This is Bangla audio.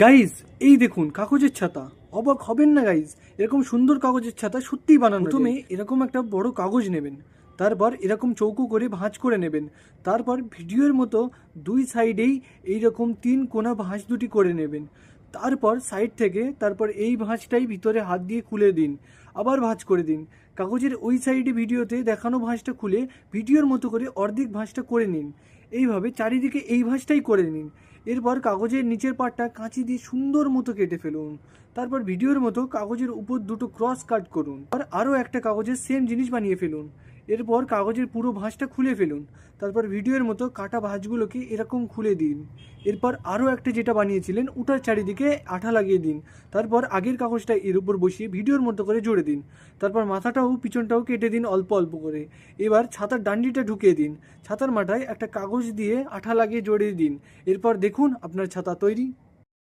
গাইজ এই দেখুন কাগজের ছাতা, অবাক হবেন না গাইজ। এরকম সুন্দর কাগজের ছাতা সত্যিই বানানো। প্রথমে এরকম একটা বড় কাগজ নেবেন, তারপর এরকম চৌকো করে ভাঁজ করে নেবেন, তারপর ভিডিওর মতো দুই সাইডেই এইরকম তিন কোনা ভাঁজ দুটি করে নেবেন। তারপর সাইড থেকে তারপর এই ভাঁজটাই ভিতরে হাত দিয়ে খুলে দিন, আবার ভাঁজ করে দিন। কাগজের ওই সাইডে ভিডিওতে দেখানো ভাঁজটা খুলে ভিডিওর মতো করে অর্ধেক ভাঁজটা করে নিন। এইভাবে চারিদিকে এই ভাঁজটাই করে নিন। এরপর কাগজের নিচের পাটটা কাঁচি দিয়ে সুন্দর মতো কেটে ফেলুন। তারপর ভিডিওর মতো কাগজের উপর দুটো ক্রস কাট করুন, আর আরও একটা কাগজের সেম জিনিস বানিয়ে ফেলুন। এরপর কাগজের পুরো ভাঁজটা খুলে ফেলুন। তারপর ভিডিওর মতো কাটা ভাঁজগুলোকে এরকম খুলে দিন। এরপর আরও একটা যেটা বানিয়েছিলেন ওটার চারিদিকে আঠা লাগিয়ে দিন। তারপর আগের কাগজটা এর উপর বসিয়ে ভিডিওর মতো করে জুড়ে দিন। তারপর মাথাটাও পিছনটাও কেটে দিন অল্প অল্প করে। এবার ছাতার ডান্ডিটা ঢুকিয়ে দিন। ছাতার মাথায় একটা কাগজ দিয়ে আঠা লাগিয়ে জড়িয়ে দিন। এরপর দেখুন আপনার ছাতা তৈরি।